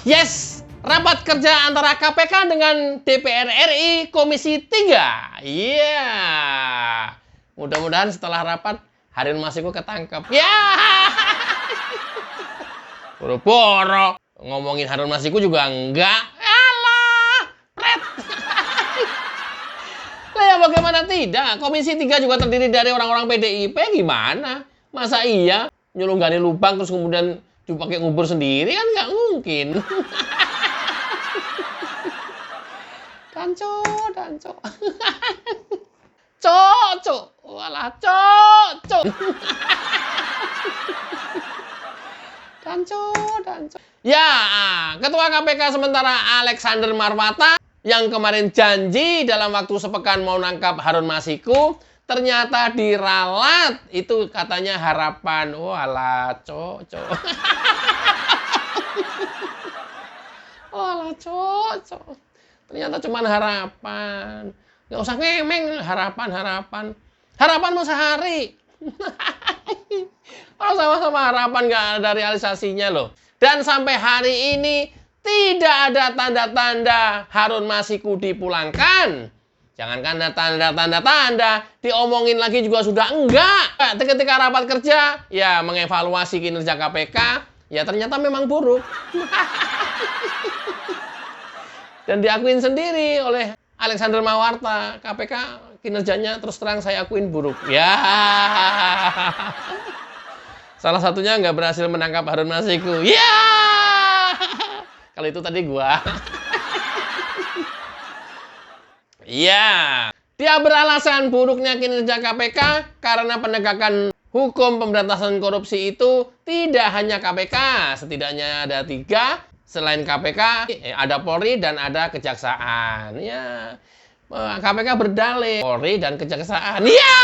Yes, rapat kerja antara KPK dengan DPR RI Komisi 3. Iya. Mudah-mudahan setelah rapat Harun Masiku ketangkep. Ya. Boro-boro ngomongin Harun Masiku juga enggak. Alah, pret. Lah ya bagaimana tidak? Komisi 3 juga terdiri dari orang-orang PDIP gimana? Masa iya nyelunggani lubang terus kemudian pakai ngubur sendiri kan nggak mungkin. Danco. Cok. Walah, cok. Danco. Ya, Ketua KPK sementara Alexander Marwata yang kemarin janji dalam waktu sepekan mau nangkap Harun Masiku, ternyata diralat. Itu katanya harapan. Walah, cok. Walah, cok. Ternyata cuma harapan. Nggak usah ngemeng, harapan. Harapan mau sehari. Kalau sama-sama harapan nggak ada realisasinya loh. Dan sampai hari ini tidak ada tanda-tanda Harun Masiku dipulangkan. Jangankan tanda-tanda, diomongin lagi juga sudah enggak. Ketika rapat kerja, ya mengevaluasi kinerja KPK, ya ternyata memang buruk. Dan diakuin sendiri oleh Alexander Marwata, KPK kinerjanya terus terang saya akuin buruk. Ya. Salah satunya nggak berhasil menangkap Harun Masiku. Ya. Kalau itu tadi gua. Iya. Dia beralasan buruknya kinerja KPK karena penegakan hukum pemberantasan korupsi itu tidak hanya KPK, setidaknya ada 3. Selain KPK, ada Polri dan ada Kejaksaan. Ya, KPK berdalih Polri dan Kejaksaan. Ya.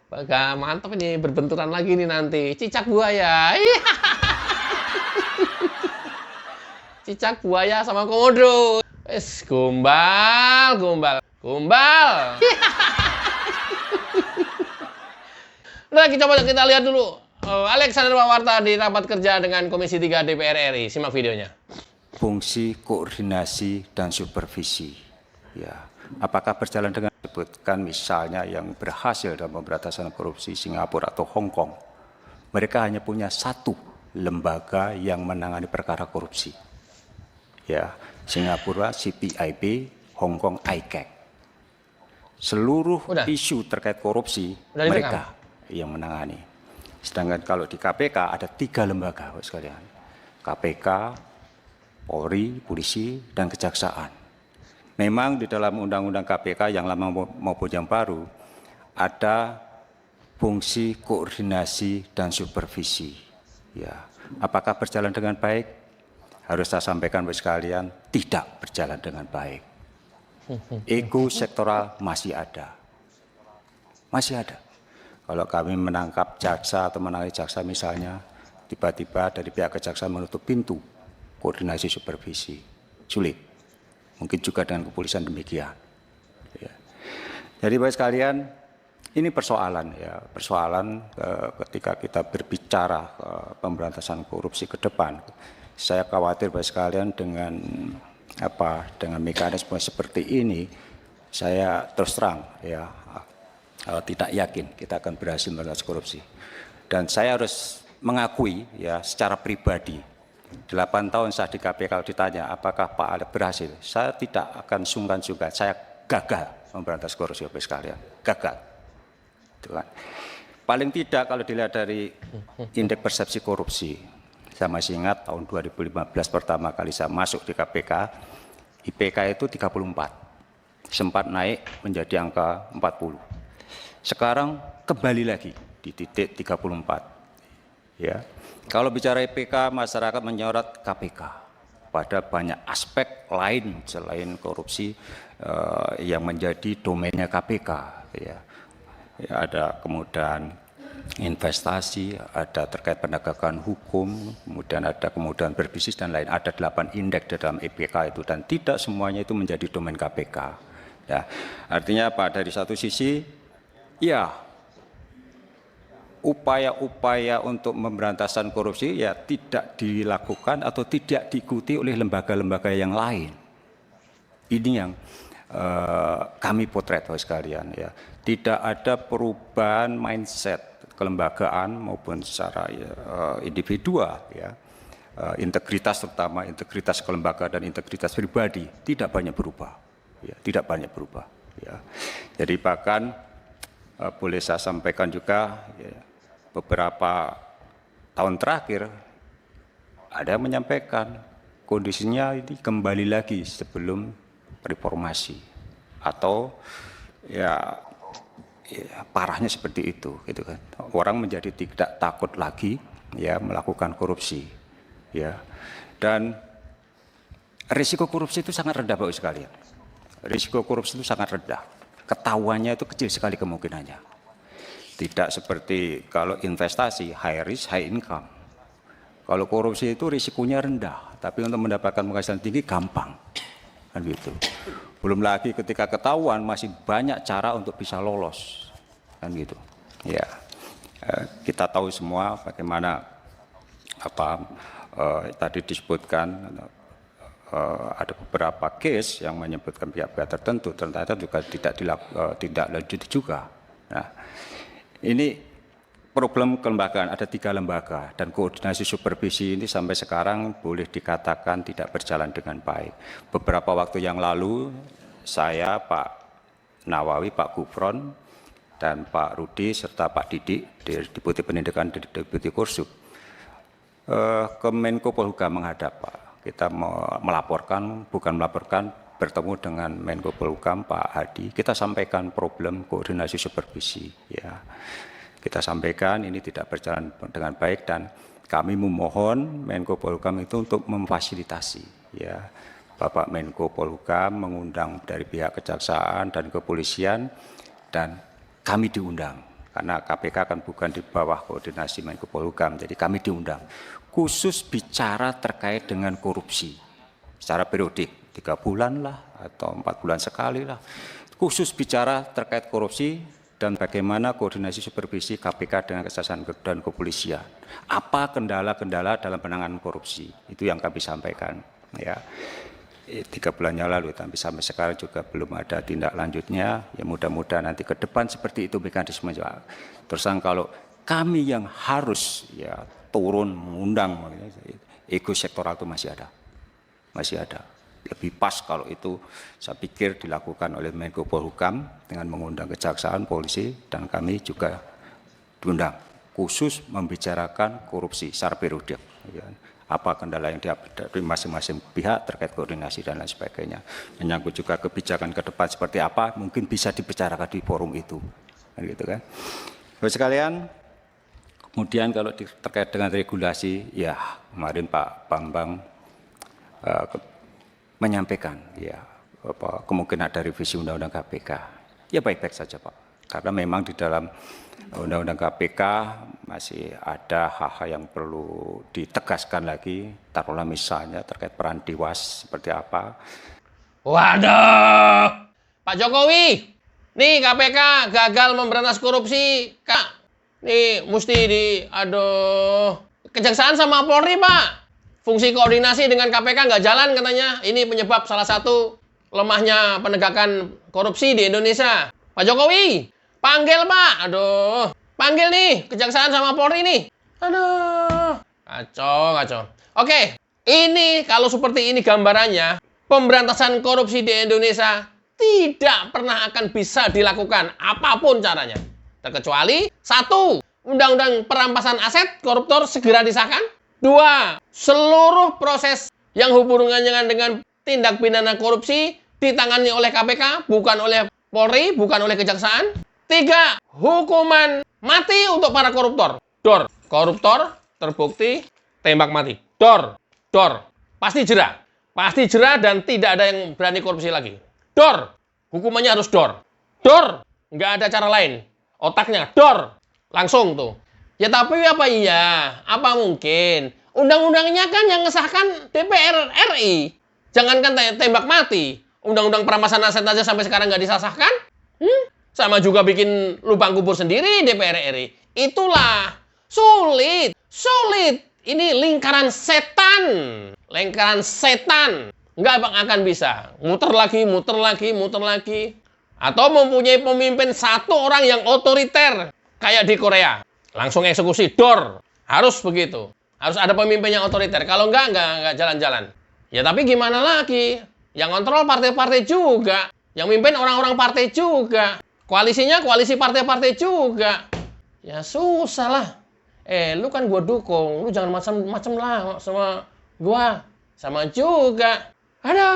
Baga mantap ini berbenturan lagi nih nanti. Cicak buaya. Cicak buaya sama komodo. Es gombal. Nah, kita lihat dulu Alexander Marwata di rapat kerja dengan Komisi 3 DPR RI. Simak videonya. Fungsi koordinasi dan supervisi. Ya, apakah berjalan dengan disebutkan misalnya yang berhasil dalam pemberantasan korupsi Singapura atau Hong Kong? Mereka hanya punya satu lembaga yang menangani perkara korupsi. Ya, Singapura CPIB, Hong Kong ICAC. Seluruh isu terkait korupsi mereka yang menangani. Sedangkan kalau di KPK ada 3 lembaga, Bapak sekalian. KPK, Polri, Polisi, dan Kejaksaan. Memang di dalam Undang-Undang KPK yang lama maupun yang baru ada fungsi koordinasi dan supervisi. Ya, apakah berjalan dengan baik? Harus saya sampaikan Bapak sekalian, tidak berjalan dengan baik. Ego sektoral masih ada. Kalau kami menangkap jaksa atau menangani jaksa misalnya, tiba-tiba dari pihak kejaksaan menutup pintu koordinasi supervisi. Sulit. Mungkin juga dengan kepolisian demikian. Ya. Jadi Bapak sekalian, ini persoalan ketika kita berbicara pemberantasan korupsi ke depan. Saya khawatir Bapak sekalian dengan mekanisme seperti ini, saya terus terang tidak yakin kita akan berhasil memberantas korupsi. Dan saya harus mengakui secara pribadi, 8 tahun saya di KPK kalau ditanya apakah Pak Alek berhasil, saya tidak akan sungkan-sungkan, saya gagal memberantas korupsi Bapak sekalian, gagal. Itu kan. Paling tidak kalau dilihat dari indeks persepsi korupsi, saya masih ingat tahun 2015 pertama kali saya masuk di KPK, IPK itu 34, sempat naik menjadi angka 40. Sekarang kembali lagi di titik 34. Ya. Kalau bicara IPK, masyarakat menyorot KPK pada banyak aspek lain selain korupsi yang menjadi domainnya KPK. Ya, ada kemudian investasi, ada terkait penegakan hukum, kemudian ada kemudahan berbisnis dan lain. Ada 8 indeks dalam IPK itu dan tidak semuanya itu menjadi domain KPK. Ya, artinya apa? Dari satu sisi, ya upaya-upaya untuk pemberantasan korupsi ya tidak dilakukan atau tidak diikuti oleh lembaga-lembaga yang lain. Ini yang kami potret sekalian ya. Tidak ada perubahan mindset kelembagaan maupun secara individual ya. Integritas terutama integritas kelembagaan dan integritas pribadi tidak banyak berubah. Ya, tidak banyak berubah ya. Jadi bahkan boleh saya sampaikan juga ya, beberapa tahun terakhir ada yang menyampaikan kondisinya ini kembali lagi sebelum reformasi atau ya parahnya seperti itu gitu kan. Orang menjadi tidak takut lagi ya melakukan korupsi ya. Dan risiko korupsi itu sangat rendah Bapak sekalian. Risiko korupsi itu sangat rendah. Ketahuannya itu kecil sekali kemungkinannya. Tidak seperti kalau investasi high risk high income. Kalau korupsi itu risikonya rendah, tapi untuk mendapatkan penghasilan tinggi gampang. Kan gitu. Belum lagi ketika ketahuan masih banyak cara untuk bisa lolos. Kan gitu. Ya. Kita tahu semua bagaimana tadi disebutkan ada beberapa case yang menyebutkan pihak-pihak tertentu ternyata juga tidak lanjut juga. Nah, ini problem kelembagaan, ada 3 lembaga dan koordinasi supervisi ini sampai sekarang boleh dikatakan tidak berjalan dengan baik. Beberapa waktu yang lalu saya, Pak Nawawi, Pak Gufron, dan Pak Rudi serta Pak Didik, Deputi Pendidikan dan Deputi Kursup, ke Menko Polhukam menghadap Pak. Kita bertemu dengan Menko Polhukam Pak Hadi, kita sampaikan problem koordinasi supervisi ya. Kita sampaikan ini tidak berjalan dengan baik dan kami memohon Menko Polhukam itu untuk memfasilitasi ya. Bapak Menko Polhukam mengundang dari pihak kejaksaan dan kepolisian dan kami diundang karena KPK kan bukan di bawah koordinasi Menko Polhukam, jadi kami diundang khusus bicara terkait dengan korupsi secara periodik. 3 bulan lah atau 4 bulan sekali lah, khusus bicara terkait korupsi dan bagaimana koordinasi supervisi KPK dengan kejaksaan dan kepolisian. Apa kendala-kendala dalam penanganan korupsi, itu yang kami sampaikan. Ya, 3 bulan yang lalu, tapi sampai sekarang juga belum ada tindak lanjutnya. Ya mudah-mudahan nanti ke depan seperti itu mekanisme. Terus kalau kami yang harus ya turun mengundang, ego sektoral itu masih ada. Lebih pas kalau itu saya pikir dilakukan oleh Menko Polhukam dengan mengundang kejaksaan, polisi, dan kami juga diundang khusus membicarakan korupsi secara periodik. Ya. Apa kendala yang dihadapi masing-masing pihak terkait koordinasi dan lain sebagainya. Menyangkut juga kebijakan ke depan seperti apa, mungkin bisa dibicarakan di forum itu. Kan gitu kan. Bapak sekalian, kemudian kalau terkait dengan regulasi, ya kemarin Pak Bambang menyampaikan ya kemungkinan ada revisi Undang-Undang KPK. Ya baik-baik saja Pak, karena memang di dalam Undang-Undang KPK masih ada hal-hal yang perlu ditegaskan lagi, taruhlah misalnya terkait peran Dewas seperti apa. Waduh, Pak Jokowi, nih KPK gagal memberantas korupsi, Kak. Nih mesti Kejaksaan sama Polri Pak. Fungsi koordinasi dengan KPK nggak jalan katanya. Ini penyebab salah satu lemahnya penegakan korupsi di Indonesia. Pak Jokowi, panggil Pak. Aduh, panggil nih Kejaksaan sama Polri nih. Aduh, kacau. Oke, ini kalau seperti ini gambarannya, pemberantasan korupsi di Indonesia tidak pernah akan bisa dilakukan apapun caranya. Terkecuali 1, Undang-Undang Perampasan Aset Koruptor segera disahkan. 2, seluruh proses yang hubungannya dengan tindak pidana korupsi ditangani oleh KPK, bukan oleh Polri, bukan oleh Kejaksaan. 3, hukuman mati untuk para koruptor. Dor, koruptor terbukti tembak mati. Dor. Pasti jera dan tidak ada yang berani korupsi lagi. Dor, hukumannya harus dor. Nggak ada cara lain. Otaknya dor, langsung tuh. Ya tapi apa mungkin? Undang-undangnya kan yang ngesahkan DPR RI. Jangankan tembak mati. Undang-undang perampasan aset aja sampai sekarang nggak disahkan. Sama juga bikin lubang kubur sendiri DPR RI. Itulah sulit. Ini lingkaran setan. Nggak akan bisa. Muter lagi. Atau mempunyai pemimpin satu orang yang otoriter. Kayak di Korea. Langsung eksekusi, dor. Harus begitu. Harus ada pemimpin yang otoriter. Kalau nggak jalan-jalan. Ya tapi gimana lagi? Yang kontrol partai-partai juga. Yang mimpin orang-orang partai juga. Koalisinya koalisi partai-partai juga. Ya susah lah. Lu kan gua dukung. Lu jangan macam-macam lah sama gua. Sama juga. Ada.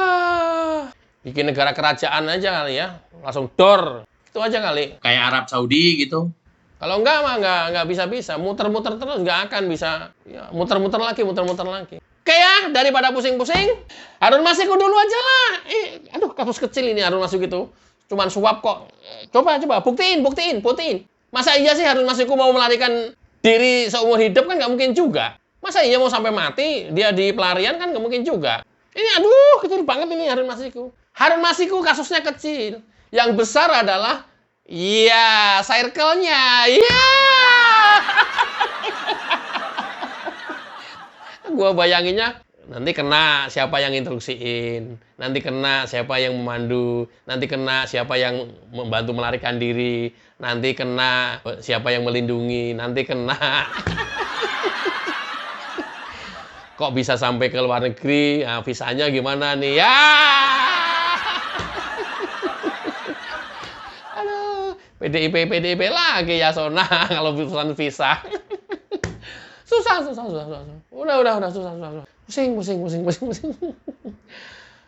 Bikin negara kerajaan aja kali ya. Langsung dor. Itu aja kali. Kayak Arab Saudi gitu. Kalau enggak mah nggak bisa. Muter-muter terus nggak akan bisa. Ya, muter-muter lagi. Oke ya, daripada pusing-pusing, Harun Masiku dulu aja lah. Aduh, kasus kecil ini Harun Masiku itu. Cuman suap kok. Coba, buktiin. Masa iya sih Harun Masiku mau melarikan diri seumur hidup kan nggak mungkin juga. Masa iya mau sampai mati, dia di pelarian kan nggak mungkin juga. Ini aduh, kecil banget ini Harun Masiku. Harun Masiku kasusnya kecil. Yang besar adalah, iya, circle-nya. Iya. Gua bayanginnya, nanti kena siapa yang instruksiin, nanti kena siapa yang memandu, nanti kena siapa yang membantu melarikan diri, nanti kena siapa yang melindungi, nanti kena. Kok bisa sampai ke luar negeri, nah, visanya gimana nih? Ya! Aduh, PDIP lagi ya Sona kalau urusan visa. Susah. Udah, susah. Pusing.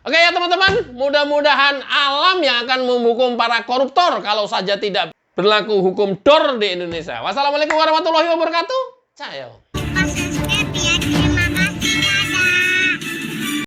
Oke ya teman-teman, mudah-mudahan alam yang akan menghukum para koruptor kalau saja tidak berlaku hukum DOR di Indonesia. Wassalamualaikum warahmatullahi wabarakatuh. Ciao.